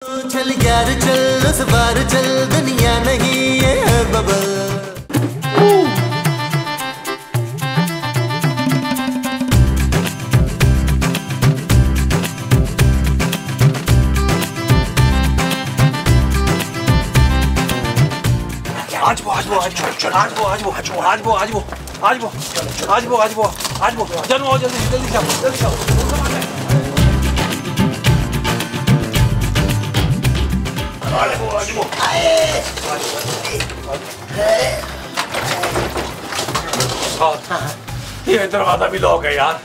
चल यार चल उस बार चल दुनिया नहीं ये है बबल। आज वो जल्दी जाओ। ये दरवाजा भी लोग है यार।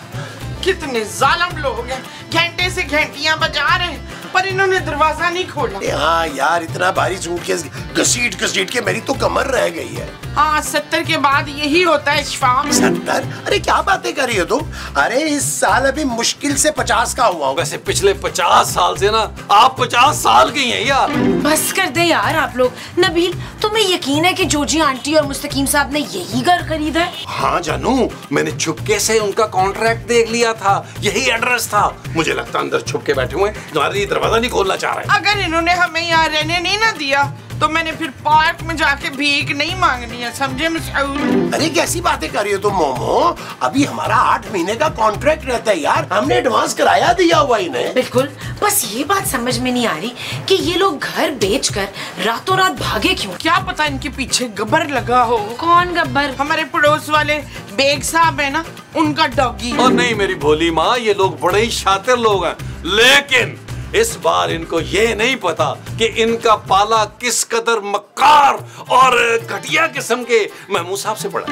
कितने जालिम लोग हैं, घंटे से घंटियां बजा रहे हैं पर इन्होंने दरवाजा नहीं खोला। हाँ यार, इतना भारी सूटकेस घसीट घसीट के मेरी तो कमर रह गई है। हाँ 70 के बाद यही होता है इशफाक। 70? अरे क्या बातें कर रही हो तुम? अरे इस साल अभी मुश्किल से 50 का हुआ हूँ। वैसे पिछले 50 साल से ना आप 50 साल की हैं यार। बस कर दे यार आप लोग। नबील, तुम्हें यकीन है कि जोजी आंटी और मुस्तकीम साहब ने यही घर खरीदा है? हाँ जानू, मैंने चुपके से उनका कॉन्ट्रैक्ट देख लिया था, यही एड्रेस था। मुझे लगता अंदर छुप के बैठे हुए तुम्हारे लिए दरवाजा नहीं खोलना चाह रहे। अगर इन्होंने हमें यहाँ रहने नहीं ना दिया तो मैंने फिर पार्क में जाके भीख नहीं मांगनी है, समझे मसऊद? अरे कैसी बातें कर रही हो तुम मोमो? अभी हमारा 8 महीने का कॉन्ट्रैक्ट रहता है यार, हमने एडवांस किराया दिया हुआ इन्हें। बिल्कुल, बस ये बात समझ में नहीं आ रही कि ये लोग घर बेचकर रातों रात भागे क्यों? क्या पता इनके पीछे गब्बर लगा हो। कौन गब्बर? हमारे पड़ोस वाले बेग साहब है ना, उनका डॉगी। और नहीं मेरी भोली माँ, ये लोग बड़े ही शातिर लोग हैं, लेकिन इस बार इनको ये नहीं पता कि इनका पाला किस कदर मक्कार और घटिया किस्म के महमूद साहब से पड़ा।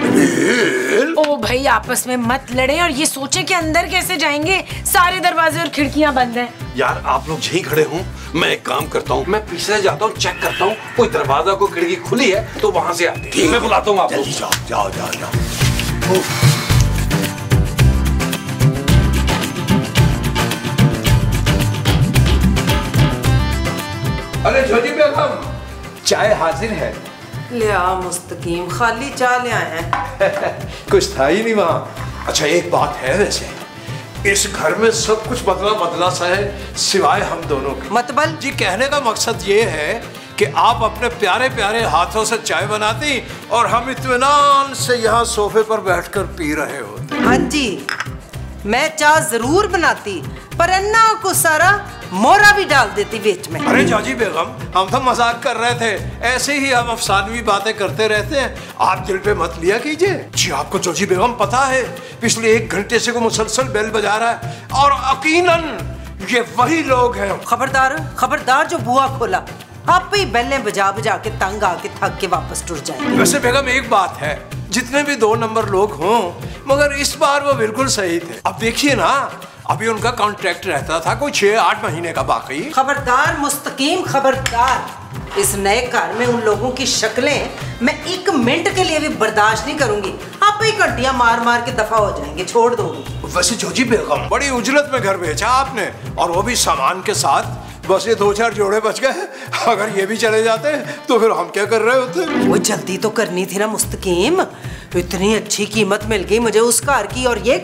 ओ भाई, आपस में मत लड़े और ये सोचे कि अंदर कैसे जाएंगे, सारे दरवाजे और खिड़कियां बंद हैं। यार आप लोग यहीं खड़े हों, मैं एक काम करता हूँ, मैं पीछे जाता हूँ, चेक करता हूँ कोई दरवाजा कोई खिड़की खुली है तो वहां से आते हैं। मैं बुलाता हूँ आपको। जल्दी जाओ। अरे जोजी बेगम, चाय हाजिर है। लिया मुस्तकीम, खाली चाय ले आए हैं। कुछ था ही नहीं वहाँ। अच्छा एक बात है, वैसे इस घर में सब कुछ बदला सा है सिवाय हम दोनों के। मतबल जी कहने का मकसद ये है कि आप अपने प्यारे प्यारे हाथों से चाय बनाती और हम इत्मीनान से यहाँ सोफे पर बैठकर पी रहे होते। हाँ जी, मैं चाय जरूर बनाती पर अन्ना को सारा मोरा भी डाल देती बीच में। अरे जोजी बेगम, हम तो मजाक कर रहे थे, ऐसे ही हम अफसानवी बातें करते रहते हैं, आप दिल पे मत लिया कीजिए। जी आपको जोजी बेगम पता है, पिछले 1 घंटे से वो मुसलसल बेल बजा रहा है और यकीनन ये वही लोग हैं। खबरदार जो बुआ खोला, आप ही बेलें बजा बजा के तंग आके थक के वापस टुर जाए। वैसे बेगम एक बात है, जितने भी 2 नंबर लोग हों, मगर इस बार वो बिल्कुल सही थे। अब देखिए ना, अभी उनका कॉन्ट्रैक्ट रहता था कोई 6-8 महीने का बाकी। खबरदार मुस्तकीम, खबरदार। इस नए घर में उन लोगों की शक्लें मैं 1 मिनट के लिए भी बर्दाश्त नहीं करूंगी। आप ही घंटियां मार मार के दफा हो जाएंगे, छोड़ दोगे। वैसे जोजी बेगम, बड़ी उजरत में घर बेचा आपने, और वो भी सामान के साथ। बस ये 2-4 जोड़े बच गए, अगर ये भी चले जाते तो फिर हम क्या कर रहे होते? वो जल्दी तो करनी थी ना मुस्तकीम, इतनी अच्छी कीमत मिल गई मुझे उस कार की, और ये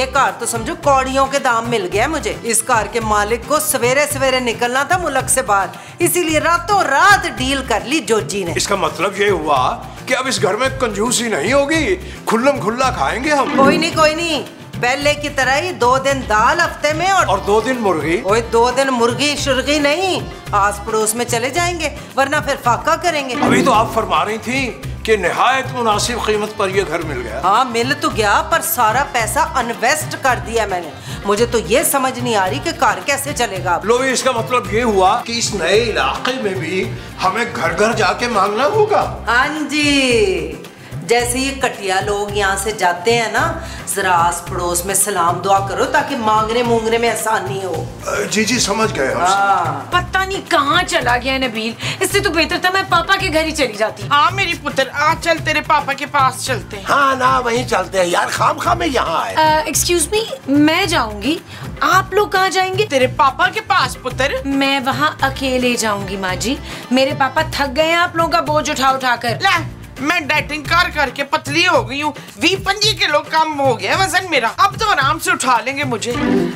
कार तो समझो कौड़ियों के दाम मिल गया मुझे। इस कार के मालिक को सवेरे सवेरे निकलना था मुल्क से बाहर, इसीलिए रातों रात डील कर ली जोजी ने। इसका मतलब ये हुआ कि अब इस घर में कंजूसी नहीं होगी, खुल्लम खुल्ला खाएंगे हम। कोई नहीं, पहले की तरह ही 2 दिन दाल हफ्ते में और 2 दिन मुर्गी। ओए 2 दिन मुर्गी शुर्गी नहीं, आस पड़ोस में चले जाएंगे, वरना फिर फाका करेंगे। अभी तो आप फरमा रही थी कि निहायत मुनासिब कीमत पर ये घर मिल गया। हाँ मिल तो गया, पर सारा पैसा इन्वेस्ट कर दिया मैंने। मुझे तो ये समझ नहीं आ रही कि कार कैसे चलेगा। लो, इसका मतलब ये हुआ कि इस नए इलाके में भी हमें घर घर जाके मांगना होगा। हाँ जी, जैसे ये कटिया लोग यहाँ से जाते हैं ना, जरा आस पड़ोस में सलाम दुआ करो ताकि मांगने मूंगने में आसानी हो। जी समझ गए हम। पता नहीं कहाँ चला गया नबील, इससे तो बेहतर था मैं पापा के घर ही चली जाती। हाँ मेरी पुत्र, आज चल तेरे पापा के पास चलते हैं। हाँ ना, वहीं चलते हैं यार, खामखा में यहाँ आए। एक्सक्यूज मी, मैं जाऊंगी, आप लोग कहाँ जाएंगे? तेरे पापा के पास पुत्र। मैं वहाँ अकेले जाऊंगी माँ जी, मेरे पापा थक गए हैं आप लोगों का बोझ उठा उठा कर। मैं डाइटिंग कर करके पतली हो गई हूँ। 20-25 किलो कम हो गया वजन मेरा। अब तो आराम से उठा लेंगे मुझे।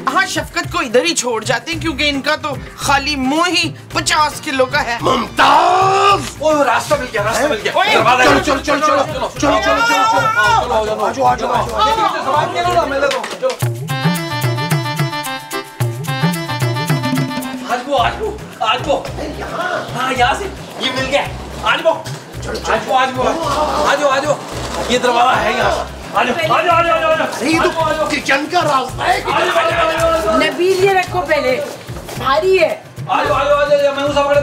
हाँ, शफकत को इधर ही छोड़ जाते हैं क्योंकि इनका तो खाली मुंह ही 50 किलो का है। मुमताज, ओ रास्ता मिल गया, रास्ता मिल गया। चलो चलो चलो चलो चलो चलो चलो आज वो हाँ यहाँ से ये मिल गया। आज वो आज ये दरवाजा है यहाँ। अरे ये तो किचन का रास्ता है। नबील ये रखो पहले, भारी है। आजो मैं उसे पकड़े।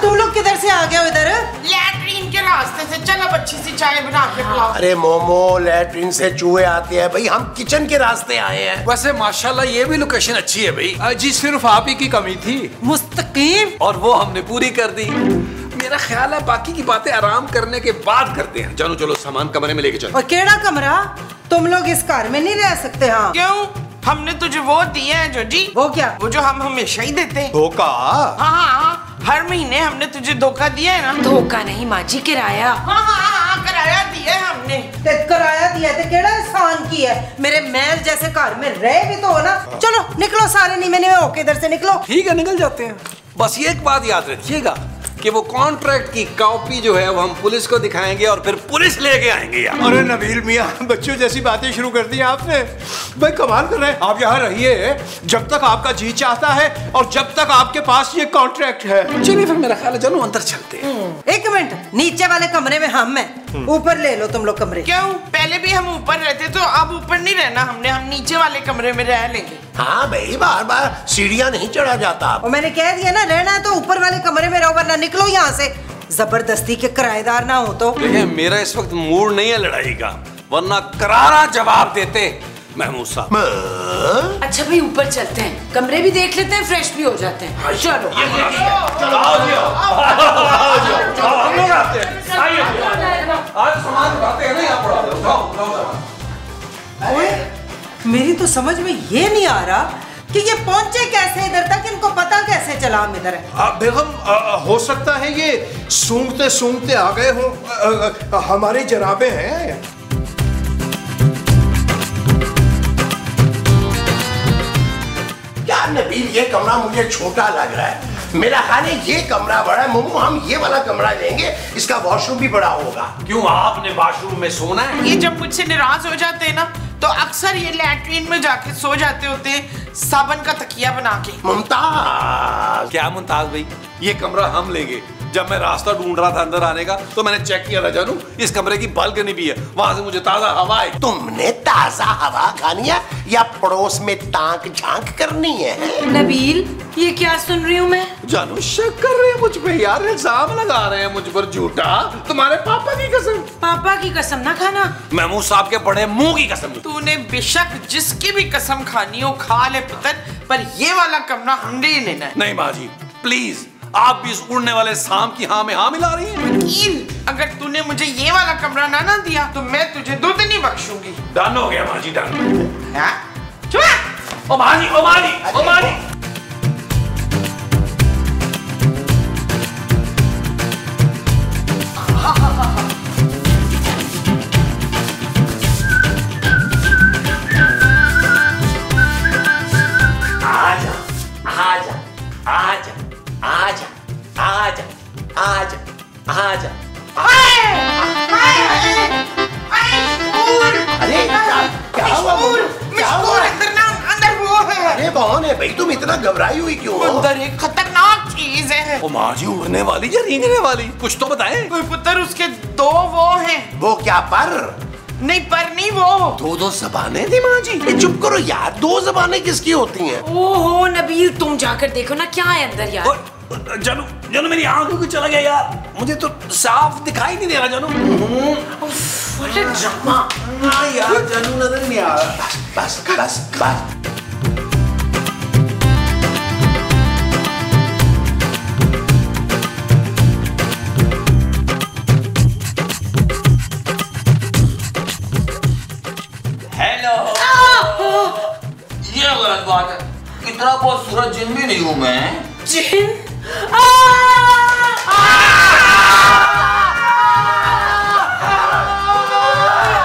तुम लोग किधर से आ गए हो इधर? लैट्रीन के रास्ते से। चल अब अच्छी सी चाय बना के पिलाओ। अरे मोमो, लैट्रिन से चूहे आते हैं भाई, हम किचन के रास्ते आए हैं। वैसे माशाल्लाह ये भी लोकेशन अच्छी है भाई। जी सिर्फ आप ही की कमी थी, मुस्तकीम, और वो हमने पूरी कर दी। मेरा ख्याल है बाकी की बातें आराम करने के बाद करते हैं। जानो चलो सामान कमरे में लेके चलो। और केड़ा कमरा? तुम लोग इस घर में नहीं रह सकते। हाँ क्यों? हमने तुझे वो दिए हैं जो जी। वो क्या? वो जो हम हमेशा ही देते हैं। धोखा? हाँ, हर महीने हमने तुझे धोखा दिया है ना। धोखा नहीं माँ जी, किराया। हाँ, किराया दिया है हमने। ते किराया दिया तो केड़ा एहसान की है? मेरे महल जैसे घर में रह भी तो हो ना। चलो निकलो सारे नीमे नीमे होके इधर से निकलो। ठीक है निकल जाते हैं। बस ये एक बात याद रखिएगा कि वो कॉन्ट्रैक्ट की कॉपी जो है वो हम पुलिस को दिखाएंगे और फिर पुलिस लेके आएंगे यार। अरे नबील मियाँ, बच्चों जैसी बातें शुरू कर दी आपने। भाई कमाल कर रहे हैं आप। यहाँ रहिए जब तक आपका जी चाहता है और जब तक आपके पास ये कॉन्ट्रैक्ट है। चलिए फिर मेरा ख्याल है चलो अंदर चलते हैं। एक मिनट, नीचे वाले कमरे में हम हैं, ऊपर ले लो तुम लोग कमरे। क्यों? पहले भी हम ऊपर रहते तो अब ऊपर नहीं रहना हमने। हम नीचे वाले कमरे में रह लेंगे। हाँ भाई, बार बार सीढ़ियाँ नहीं चढ़ा जाता। और मैंने कह दिया ना, रहना है तो ऊपर वाले कमरे में रहो, वरना निकलो यहाँ से। जबरदस्ती के किराएदार ना हो तो। देखिए मेरा इस वक्त मूड नहीं है लड़ाई का, वरना करारा जवाब देते महमूद साहब। अच्छा भाई ऊपर चलते हैं, कमरे भी देख लेते हैं, फ्रेश भी हो जाते हैं। चलो आज सामान उठाते हैं ना यहाँ ओए, मेरी तो समझ में ये नहीं आ रहा कि ये पहुंचे कैसे इधर तक, इनको पता कैसे चला हम इधर है। बेगम हो सकता है ये सूंघते सूंघते आ गए हो। हमारी जराबें हैं। यार नबील, ये कमरा मुझे छोटा लग रहा है। मेरा ख्याल है ये कमरा बड़ा है। मोमो, हम ये वाला कमरा लेंगे, इसका वॉशरूम भी बड़ा होगा। क्यों आपने वॉशरूम में सोना है? ये जब मुझसे नाराज हो जाते हैं ना तो अक्सर ये लैट्रीन में जाके सो जाते होते हैं, साबन का तकिया बना के। मुमताज, क्या मुमताज भाई, ये कमरा हम लेंगे। जब मैं रास्ता ढूंढ रहा था अंदर आने का तो मैंने चेक किया था जानू, इस कमरे की बालकनी भी है, वहां से मुझे ताजा हवा है। तुमने ताजा हवा खानी है या पड़ोस में ताक झांक करनी है? नबील, ये क्या सुन रही हूँ मैं? जानू शक कर रहे हैं मुझ पे यार, इल्जाम लगा रहे हैं मुझ पर झूठा। तुम्हारे पापा की कसम। पापा की कसम ना खाना। महमूद साहब के बड़े मुंह की कसम। तूने बेशक जिसकी भी कसम खानी हो खा ले पुत्र, पर ये वाला कमरा हमने ही लेना है। नहीं माँ जी प्लीज, आप भी इस उड़ने वाले सांप की हाँ में हाँ मिला रही हैं। अगर तूने मुझे ये वाला कमरा ना दिया तो मैं तुझे 2 दिन ही बख्शूंगी। डन हो गया माँ जी, डन। चुप। ओ माँ जी, ओ माँ जी, ओ माँ जी। आजा। अरे क्या हुआ? क्या हुआ? अंदर वो है। अरे बहन है भाई, तुम इतना घबराई हुई क्यों हो? अंदर एक खतरनाक चीज है। ओ माँ जी, उड़ने वाली या रेंगने वाली, कुछ तो बताएं। पुत्र उसके 2 वो हैं। वो क्या पर? नहीं पर नहीं, वो 2 ज़बानें थी माँ जी। ये चुप करो यार, 2 ज़बानें किसकी होती हैं? ओहो नबील, तुम जाकर देखो ना क्या है अंदर यार। जानू जानू मेरी आंखों को चला गया यार, मुझे तो साफ दिखाई नहीं दे रहा जानू। What a drama। यार जानू नजर नहीं आ रहा। बस बस बस बस। हेलो। ये गलत बात है, इतना बहुत सूरज जिन भी नहीं हूँ मैं। जिन?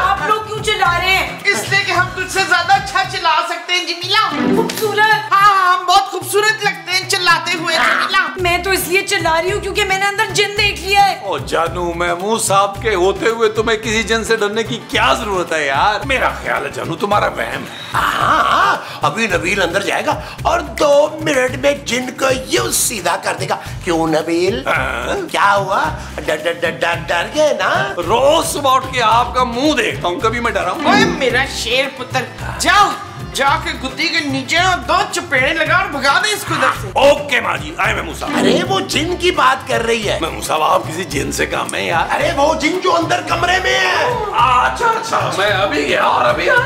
आप लोग क्यों चिल्ला रहे हैं? इसलिए कि हम तुझसे ज्यादा अच्छा चिल्ला सकते हैं जमीला। खूबसूरत? हाँ, हम बहुत खूबसूरत लगते हैं चिल्लाते हुए जमीला। मैं तो इसलिए चिल्ला रही हूँ क्योंकि मैंने अंदर जिन देख लिया है। ओ जानू, महमूद साहब के होते हुए तुम्हें किसी जिन से डरने की क्या जरूरत है यार? मेरा ख्याल है जानू तुम्हारा वहम है। हाँ, अभी नबील अंदर जाएगा और 2 मिनट में जिन को यूं सीधा कर देगा। क्यों नबील? क्या हुआ? डर गए ना? रोज सुबह उठ के आपका मुंह देखता हूँ, कभी मैं डरा हूँ? ओए मेरा शेर पुत्र, जाओ जाके गुत्ती के नीचे 2 चपेड़े लगा और भगा दे इसको इधर से। ओके माँ जी, आए महमूद साहब। अरे वो जिन की बात कर रही है। महमूद साहब, आप किसी जिन से काम है यार? अरे वो जिन जो अंदर कमरे में है। अच्छा अच्छा, मैं अभी गया और अभी आया।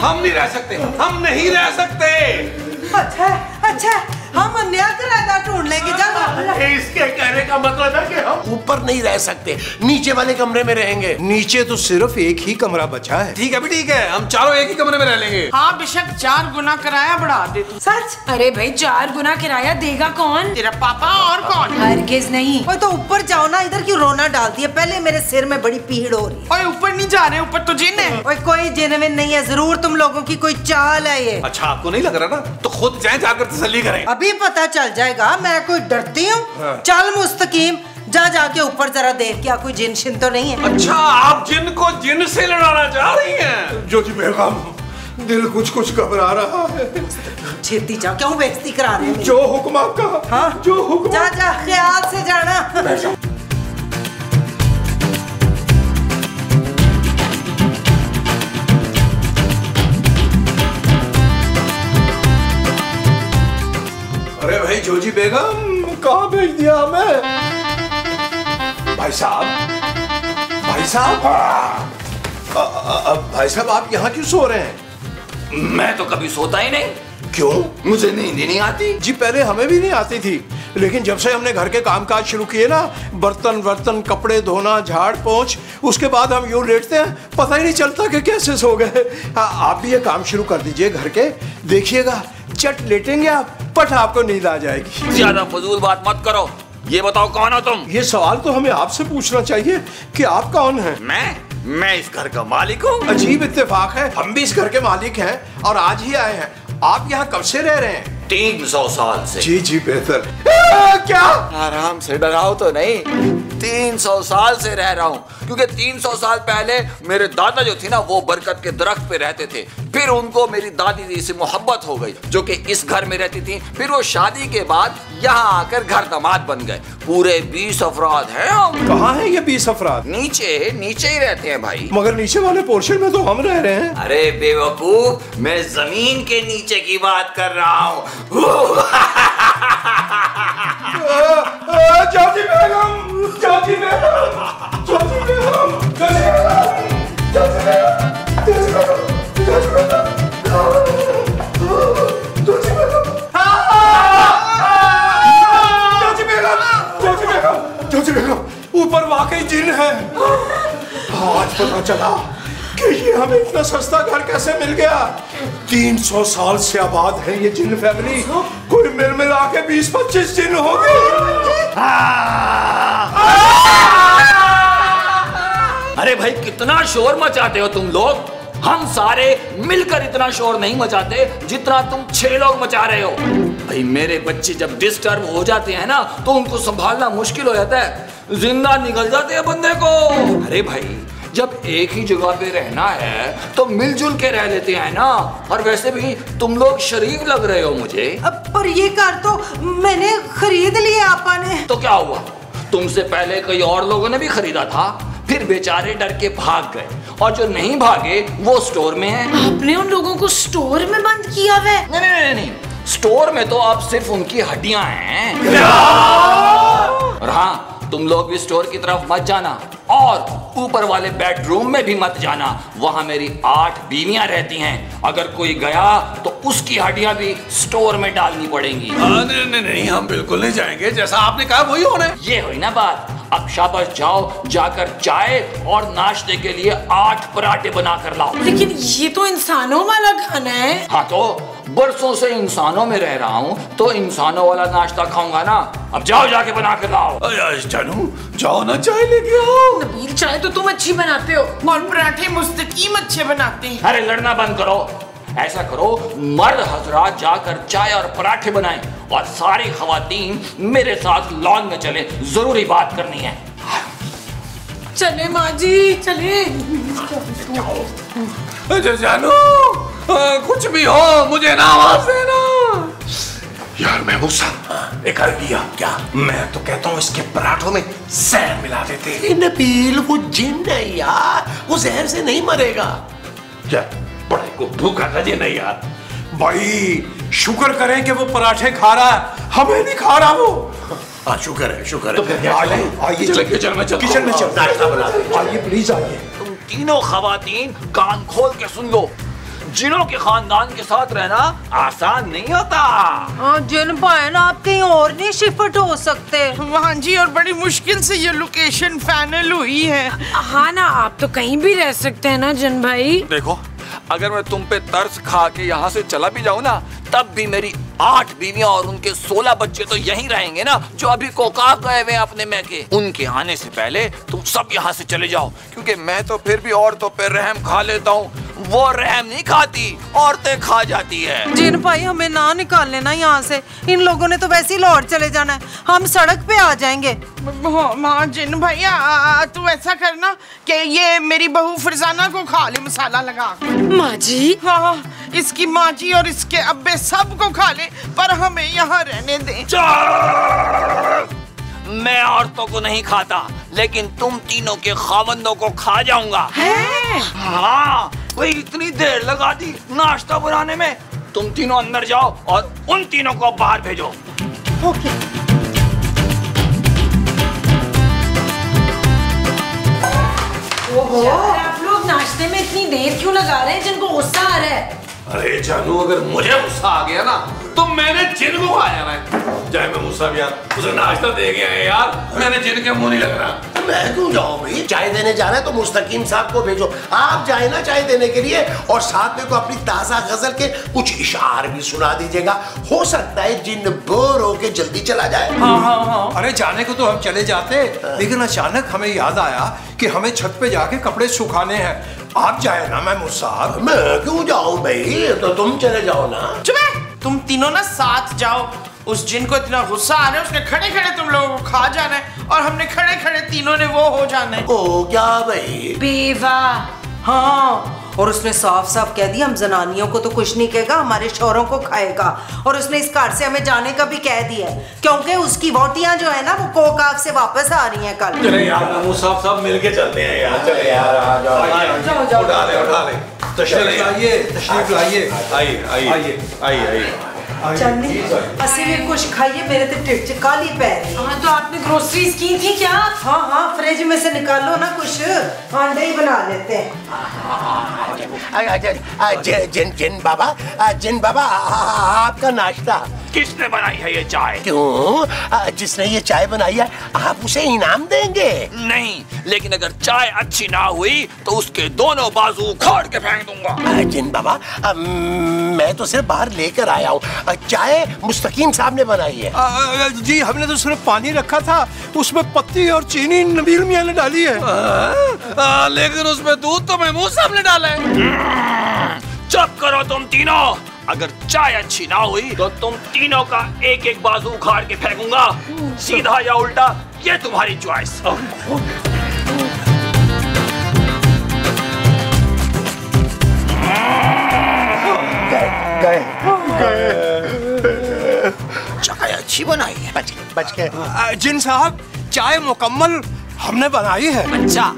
हम नहीं रह सकते, हम नहीं रह सकते। अच्छा, हम अन्य किराएदार ढूंढ लेंगे। इसके कहने का मतलब है कि हम ऊपर नहीं रह सकते, नीचे वाले कमरे में रहेंगे। नीचे तो सिर्फ एक ही कमरा बचा है। ठीक है भी ठीक है, हम चारों एक ही कमरे में रह लेंगे। हाँ बेशक 4 गुना किराया बढ़ा दे तू। सच? अरे भाई 4 गुना किराया देगा कौन? तेरा पापा और कौन? हरगिज नहीं। ओए तो ऊपर जाओ ना, इधर क्यों रोना डालती है? पहले मेरे सिर में बड़ी पीड़ हो रही है। ओए ऊपर नहीं जा रहे, ऊपर तो जिन है। ओए कोई जिनविन नहीं है, जरूर तुम लोगों की कोई चाल है ये। अच्छा, आपको नहीं लग रहा ना? तो खुद जाए, जाकर तसल्ली करें। अभी पता चल जाएगा। मैं कोई डरती हूँ? चल मुस्तकीम, जाके ऊपर जरा देख, क्या कोई जिन शिन तो नहीं है? अच्छा, आप जिन को जिन से लड़ाना चाह रही हैं? जोजी बेगम, दिल कुछ घबरा रहा है। छेती जा, क्यों बेइज्जती करा रहे हैं? जो हुक्म आपका। हाँ? जो हुक्म। जा ख्याल से जाना। अरे भाई जोजी बेगम, कहाँ भेज दिया हमें? भाई साहब, भाई साहब, आप यहाँ क्यों सो रहे हैं? मैं तो कभी सोता ही नहीं। क्यों? मुझे नींद ही नहीं आती। जी पहले हमें भी नहीं आती थी, लेकिन जब से हमने घर के कामकाज शुरू किए ना, बर्तन कपड़े धोना, झाड़ पोंछ, उसके बाद हम यूं लेटते हैं, पता ही नहीं चलता कि कैसे सो गए। आप भी ये काम शुरू कर दीजिए घर के, देखिएगा चट लेटेंगे आप, पट आपको नींद आ जाएगी। ज्यादा फजूल बात मत करो। ये बताओ कौन हो तुम? ये सवाल तो हमें आपसे पूछना चाहिए कि आप कौन हैं? मैं इस घर का मालिक हूँ। अजीब इत्तेफाक है, हम भी इस घर के मालिक हैं और आज ही आए हैं। आप यहाँ कब से रह रहे हैं? 300 साल से। जी बेहतर। क्या? आराम से, डराओ तो नहीं। 300 साल से रह रहा हूँ, क्योंकि 300 साल पहले मेरे दादा जो थे ना, वो बरकत के दरख्त पे रहते थे। फिर उनको मेरी दादी जी से मोहब्बत हो गई, जो कि इस घर में रहती थी। फिर वो शादी के बाद यहाँ आकर घर दामाद बन गए। पूरे 20 अफराद हैं हम। कहाँ है ये 20 अफराद? नीचे ही रहते हैं भाई। मगर नीचे वाले पोर्शन में तो हम रह रहे हैं। अरे बेवकूफ, मैं जमीन के नीचे की बात कर रहा हूँ। जोजी बेगम, जोजी बेगम, जोजी बेगम, जोजी बेगम, जोजी बेगम, जोजी बेगम, जोजी बेगम, जोजी बेगम, जोजी बेगम, जोजी बेगम, जोजी बेगम, ऊपर वाकई जिन है। आज पता चला कि ये हमें इतना सस्ता घर कैसे मिल गया। 300 साल से आबाद है ये जिन फैमिली। कोई मिला के 20-25 जिन होंगे। अरे भाई, कितना शोर मचाते हो तुम लोग। हम सारे मिलकर इतना शोर नहीं मचाते जितना तुम 6 लोग मचा रहे हो। भाई मेरे बच्चे जब डिस्टर्ब हो जाते हैं ना, तो उनको संभालना मुश्किल हो जाता है, जिंदा निकल जाते हैं बंदे को। अरे भाई, जब एक ही जगह पे रहना है तो मिलजुल के रह लेते हैं ना। और वैसे भी तुम लोग शरीफ लग रहे हो मुझे। पर ये कार तो मैंने खरीद लिया आपा ने। तो क्या हुआ, तुमसे पहले कई और लोगों ने भी खरीदा था, फिर बेचारे डर के भाग गए, और जो नहीं भागे वो स्टोर में हैं। आपने उन लोगों को स्टोर में बंद किया है? नहीं, स्टोर में तो अब सिर्फ उनकी हड्डियां हैं। और हाँ, तुम लोग भी स्टोर की तरफ मत जाना और ऊपर वाले बेडरूम में भी मत जाना। वहां मेरी 8 बीवियां रहती हैं। अगर कोई गया तो उसकी हड्डियां भी स्टोर में डालनी पड़ेंगी। नहीं नहीं, हम बिल्कुल नहीं जाएंगे। जैसा आपने कहा वही होना है। ये हुई ना बात। अब शाबाश जाओ, जाकर चाय और नाश्ते के लिए 8 पराठे बना कर लाओ। लेकिन ये तो इंसानों वाला खाना है। हाँ तो बरसों से इंसानों में रह रहा हूँ तो इंसानों वाला नाश्ता खाऊंगा ना। अब जाओ, जाके बना कर लाओ। जानू जाओ ना, चाय लेके आओ। नबील, चाय तो तुम अच्छी बनाते हो और पराठे मुस्तकीम अच्छे बनाते हैं। अरे लड़ना बंद करो। ऐसा करो, मर्द हजरात जाकर चाय और पराठे बनाएं और सारी खवातीन मेरे साथ लॉन में चले। जरूरी बात करनी है। चले माँ जी, चले। जानू कुछ भी हो मुझे ना आवाज देना। यार मैं मूसा एक आइडिया। क्या? मैं तो कहता हूँ इसके पराठों में जहर मिला देते। नबील वो जिन है यार, वो जहर से नहीं मरेगा। यार बड़े को भूखा लगे नहीं यार। भाई शुक्र करें कि वो पराठे खा रहा है, हमें नहीं खा रहा वो। हाँ शुक्र है, शुक्र है। तो फिर आइए आइए किचन में चलो। किचन में चलो, नाश्ता बना दे। आइए प्लीज आइए। तुम तीनों खवातीन कान खोल के सुन लो। जिनों के खानदान के साथ रहना आसान नहीं होता। जिन भाई ना आप कहीं और नहीं शिफ्ट हो सकते। हाँ जी, और बड़ी मुश्किल से ये लोकेशन फाइनल हुई है। हाँ ना, आप तो कहीं भी रह सकते हैं ना जिन भाई। देखो, अगर मैं तुम पे तरस खा के यहाँ से चला भी जाऊँ ना, तब भी मेरी 8 बीवियां और उनके 16 बच्चे तो यहीं रहेंगे ना, जो अभी कोकाक गए हुए अपने मैके। उनके आने से पहले तुम सब यहाँ से चले जाओ, क्योंकि मैं तो फिर भी औरतों पे रहम खा लेता हूँ। वो रहम नहीं खाती, औरतें खा जाती है। जिन भाई हमें ना निकाल लेना यहाँ से। इन लोगों ने तो वैसे ही लाहौर चले जाना है, हम सड़क पे आ जाएंगे। माँ जिन भैया, तू ऐसा करना कि ये मेरी बहू फरजाना को खा ले मसाला लगा। माँ जी, हाँ, इसकी माँ जी और इसके अब्बे सबको खा ले, पर हमें यहाँ रहने दे। मैं औरतों को नहीं खाता, लेकिन तुम तीनों के खावंदों को खा जाऊंगा। हाँ, वही इतनी देर लगा दी नाश्ता बनाने में। तुम तीनों अंदर जाओ और उन तीनों को बाहर भेजो। ओके। ओहो, आप लोग नाश्ते में इतनी देर क्यों लगा रहे हैं? जिनको गुस्सा आ रहा है। अरे जानू, अगर मुझे गुस्सा आ गया ना तो मैंने जिन को खा जाना है। जाए मैं गुस्सा भी यार, उसे नाश्ता दे गया है यार, मैंने जिन के मुंह नहीं लग रहा। मैं क्यों जाऊं भाई? चाय देने जाना है तो मुस्तकीम साहब को भेजो। आप जाए ना चाय देने के लिए, और साथ में को अपनी ताजा गजल के कुछ इशार भी सुना दीजिएगा। हो सकता है जिन बोर होके जल्दी चला जाए। हाँ। अरे जाने को तो हम चले जाते, लेकिन अचानक हमें याद आया कि हमें छत पे जाके कपड़े सुखाने हैं। आप जाए ना महमूद साहब। मैं क्यों जाऊं भाई? तो तुम चले जाओ ना। चुप है, तुम तीनों ना साथ जाओ। उस जिन को इतना गुस्सा आ रहा है, उसने खड़े खड़े तुम लोगों को खा जाना है, और हमने खड़े खड़े तीनों ने वो हो जाना है। ओ क्या भाई? बेवा। हाँ, और उसने साफ साफ कह दिया हम जनानियों को तो कुछ नहीं कहेगा, हमारे शौहरों को खाएगा। और उसने इस कार से हमें जाने का भी कह दिया है, क्योंकि उसकी वोटियां जो है ना वो कोकाक से वापस आ रही हैं कल। चले यार, महमूद साहब सब मिलके चलते हैं यार। चले यार, आ जाओ। उठा ले। तशरीफ लाइए। आइए। चलनी असली में कुछ खाइए, मेरे तो टिट च काली पै रही। हाँ, तो आपने ग्रोसरीज की थी क्या? हाँ, फ्रिज में से निकालो ना कुछ, अंडे ही बना लेते हैं। जिन बाबा आपका नाश्ता। किसने बनाई है ये चाय? क्यों? जिसने ये चाय बनाई है आप उसे इनाम देंगे? नहीं, लेकिन अगर चाय अच्छी ना हुई तो उसके दोनों बाजू उखाड़ के फेंक दूंगा। जिन बाबा, मैं तो सिर्फ बाहर लेकर आया हूँ। चाय मुस्तकीम साहब ने बनाई है। जी हमने तो सिर्फ पानी रखा था, उसमें पत्ती और चीनी नबील मियां ने डाली है। लेकिन उसमें दूध तो महमूद साहब ने डाला है। चुप करो तुम तीनों। अगर चाय अच्छी ना हुई तो तुम तीनों का एक एक बाजू उखाड़ के फेंकूंगा, सीधा या उल्टा, ये तुम्हारी चॉइस। चाय अच्छी बनाई है। बच गए। जिन साहब, चाय मुकम्मल हमने बनाई है। अच्छा,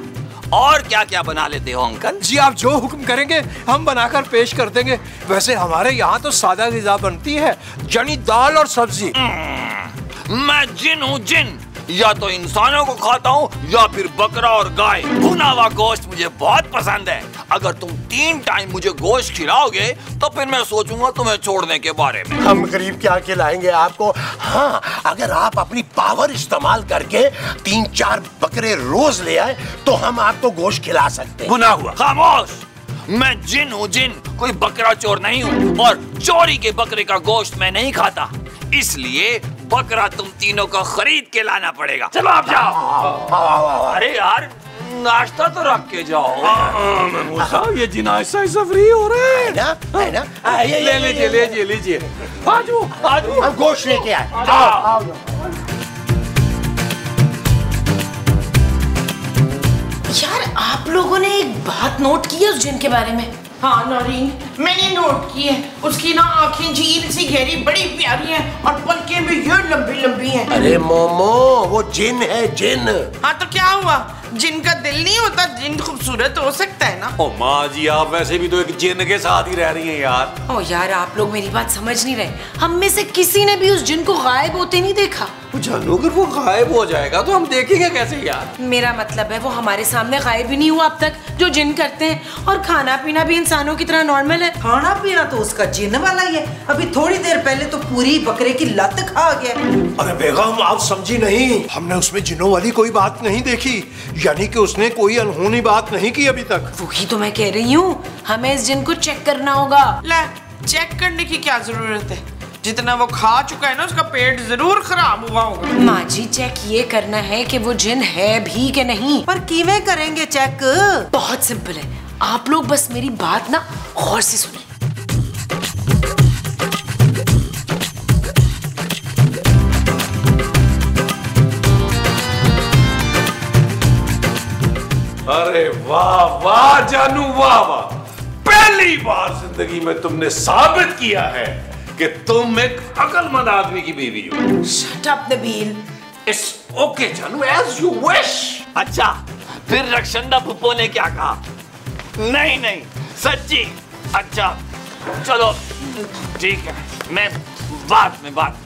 और क्या क्या बना लेते हो अंकल? जी आप जो हुक्म करेंगे हम बनाकर पेश कर देंगे। वैसे हमारे यहाँ तो सादा ग़िज़ा बनती है, यानी दाल और सब्जी। मैं जिन हूँ जिन, या तो इंसानों को खाता हूँ या फिर बकरा और गाय। भुना हुआ गोश्त मुझे बहुत पसंद है। अगर तुम 3 टाइम मुझे गोश्त खिलाओगे तो फिर मैं सोचूंगा तुम्हें छोड़ने के बारे में। हम गरीब क्या खिलाएंगे आपको। हाँ, अगर आप अपनी पावर इस्तेमाल करके 3-4 बकरे रोज ले आए तो हम आपको गोश्त खिला सकते हैं। भुना हुआ। खामोश, मैं जिन हूँ जिन, कोई बकरा चोर नहीं हूँ और चोरी के बकरे का गोश्त मैं नहीं खाता। इसलिए बकरा तुम तीनों को खरीद के लाना पड़ेगा। चलो आप जाओ। अरे यार नाश्ता तो रख के जाओ। ये जिनाज से फ्री हो रहे हैं ना, है ना? ले लीजिए लीजिए। आज हम गोश्त लेके आए। यार आप लोगों ने एक बात नोट की है उस जिन के बारे में? हाँ नौरीन, मैंने नोट की है। उसकी ना आंखें झील सी गहरी बड़ी प्यारी हैं और पलकें भी ये लंबी लंबी हैं। अरे मोमो, वो जिन है जिन। हाँ तो क्या हुआ, जिन का दिल नहीं होता? जिन खूबसूरत हो सकता है ना। ओ माँ जी, आप वैसे भी तो एक जिन के साथ ही रह रही हैं यार। ओ यार आप लोग मेरी बात समझ नहीं रहे। हम में से किसी ने भी उस जिन को गायब होते नहीं देखा। जानू अगर वो गायब हो जाएगा तो हम देखेंगे कैसे यार? मेरा मतलब है वो हमारे सामने गायब ही नहीं हुआ अब तक, जो जिन करते हैं। और खाना पीना भी इंसानों की तरह नॉर्मल है। खाना पीना तो उसका जिन वाला ही है। अभी थोड़ी देर पहले तो पूरी बकरे की लत खा गया। अरे बेगम आप समझी नहीं, हमने उसमें जिनों वाली कोई बात नहीं देखी, यानी कि उसने कोई अनहोनी बात नहीं की अभी तक। वही तो मैं कह रही हूँ, हमें इस जिन को चेक करना होगा। ले, चेक करने की क्या जरूरत है? जितना वो खा चुका है ना, उसका पेट जरूर खराब हुआ होगा। माँ जी चेक ये करना है कि वो जिन है भी कि नहीं। पर किवें करेंगे चेक? बहुत सिंपल है, आप लोग बस मेरी बात ना गौर से सुनिए। अरे वाह वाह जानू, वाह वाह। पहली बार जिंदगी में तुमने साबित किया है कि तुम एक अक्लमंद आदमी की बीवी हो। Shut up Nabeel. It's okay जानू, एज यू विश। अच्छा, फिर रक्षंदा फुप्पो ने क्या कहा? नहीं सच्ची। अच्छा चलो ठीक है, मैं बात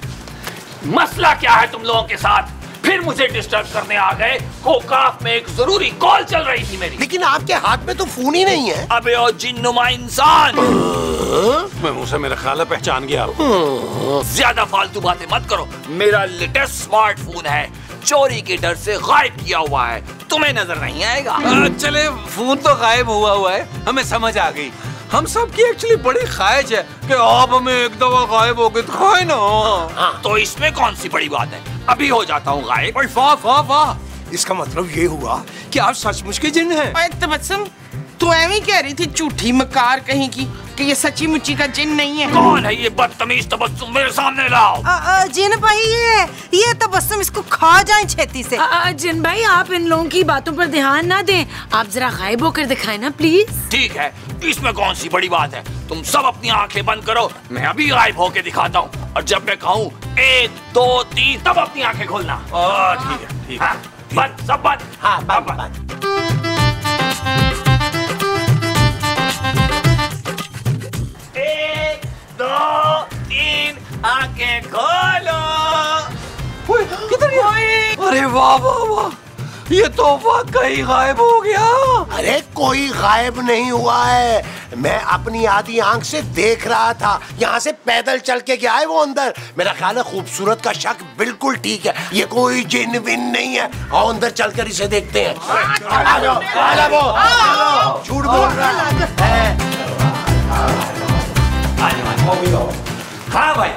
मसला क्या है तुम लोगों के साथ? फिर मुझे डिस्टर्ब करने आ गए। कोकाफ में एक जरूरी कॉल चल रही थी मेरी। लेकिन आपके हाथ में तो फोन ही नहीं है। अबे ओ जिन्नुमा इंसान, मैं मुंह से मेरा ख्याल है पहचान गया। ज्यादा फालतू बातें मत करो। मेरा लेटेस्ट स्मार्टफोन है, चोरी के डर से गायब किया हुआ है, तुम्हें नजर नहीं आएगा। चले फोन तो गायब हुआ है, हमें समझ आ गई। हम सब की एक्चुअली बड़ी ख्वाहिश है कि आप हमें एक दफा गायब हो गए तो खाए ना। तो इसमें कौन सी बड़ी बात है, अभी हो जाता हूँ गायब। वाह, इसका मतलब ये हुआ कि आप सचमुच के जिन हैं। ओए तबस्सुम, तू एवं कह रही थी झूठी मकार कहीं की कि ये सच्ची मुच्ची का जिन नहीं है। कौन है ये बदतमीज तबस्सुम, मेरे सामने लाओ। जिन भाई ये तबस्सुम इसको खा जाए छेती से। जिन भाई आप इन लोगों की बातों पर ध्यान ना दें, आप जरा गायब होकर दिखाएं ना प्लीज। ठीक है, इसमें कौन सी बड़ी बात है? तुम सब अपनी आंखें बंद करो, मैं अभी गायब होके दिखाता हूँ। और जब मैं कहूँ 1 2 3 तब अपनी आंखें खोलना। ठीक है। बंद, सब बंद। हाँ बंद। 1 2 3 आंखें खोलो। अरे वाह वाह वाह, ये तो वाकई गायब हो गया। अरे कोई गायब नहीं हुआ है, मैं अपनी आधी आंख से देख रहा था। यहाँ से पैदल चल के गया है वो अंदर। मेरा ख्याल है खूबसूरत का शक बिल्कुल ठीक है, ये कोई जिन विन नहीं है। आओ अंदर चलकर इसे देखते हैं। झूठ बोल रहा है। हाँ भाई,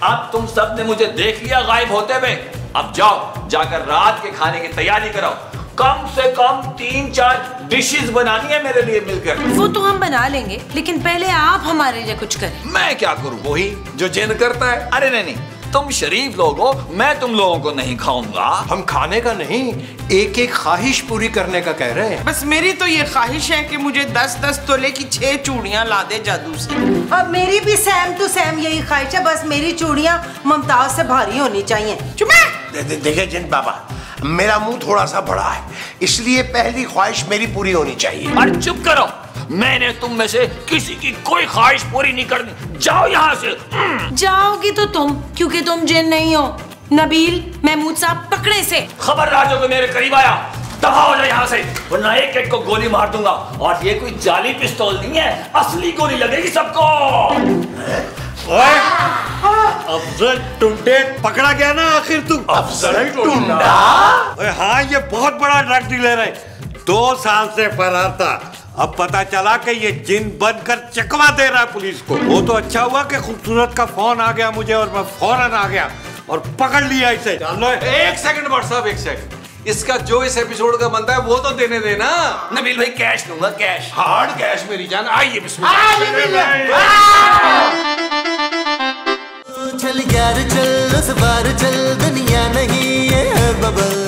अब तुम सब ने मुझे देख लिया गायब होते हुए। अब जाओ, जाकर रात के खाने की तैयारी करो। कम से कम 3-4 डिशेस बनानी है मेरे लिए मिलकर। वो तो हम बना लेंगे, लेकिन पहले आप हमारे लिए कुछ करें। मैं क्या करूं? वही जो जिन करता है। अरे नहीं, तुम शरीफ लोग हो, मैं तुम लोगों को नहीं खाऊंगा। हम खाने का नहीं, एक एक ख्वाहिश पूरी करने का कह रहे हैं। बस मेरी तो ये ख्वाहिश है कि मुझे 10-10 तोले की 6 चूड़ियां ला दे जादू से। अब मेरी भी सेम टू सेम यही ख्वाहिश है, बस मेरी चूड़ियां मुमताज से भारी होनी चाहिए। चुप। देखिए जिन बाबा, मेरा मुंह थोड़ा सा बड़ा है, इसलिए पहली ख्वाहिश मेरी पूरी होनी चाहिए। अरे चुप करो, मैंने तुम में से किसी की कोई ख्वाहिश पूरी नहीं करनी। जाओ यहाँ से। जाओगी तो तुम, क्योंकि तुम जिन नहीं हो। नबील, महमूद साहब पकड़े से। खबरदार जो कोई मेरे करीब आया दफा हो जाए यहाँ से, वरना एक एक को गोली मार दूंगा। और ये कोई जाली पिस्तौल नहीं है, असली गोली लगेगी सबको। अफजल टुंडे पकड़ा गया ना आखिर तू। अफजल टुंडा? हाँ, ये बहुत बड़ा ड्रग डीलर है, 2 साल से फरार था। अब पता चला कि ये जिन बनकर चकवा दे रहा है पुलिस को। वो तो अच्छा हुआ कि खूबसूरत का फोन आ गया मुझे और मैं फौरन आ गया और पकड़ लिया इसे। चलो 1 सेकंड भाट साहब, 1 सेकंड। इसका जो इस एपिसोड का बनता है वो तो देने देना। नबील भाई कैश दूंगा, कैश। हार्ड कैश मेरी जान। आइए चल यार चल, उस बार चल, दुनिया नहीं है बबल।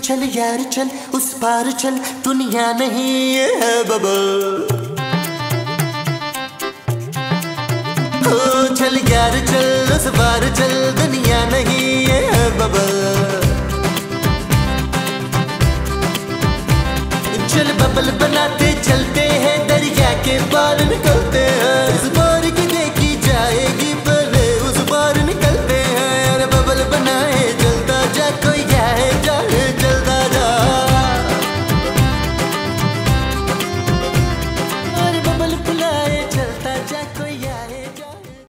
चल यार चल, उस पार चल, दुनिया नहीं है बबल। चल यार चल, उस पार चल, दुनिया नहीं है बबल। चल बबल बनाते चलते हैं, दरिया के पार निकलते हैं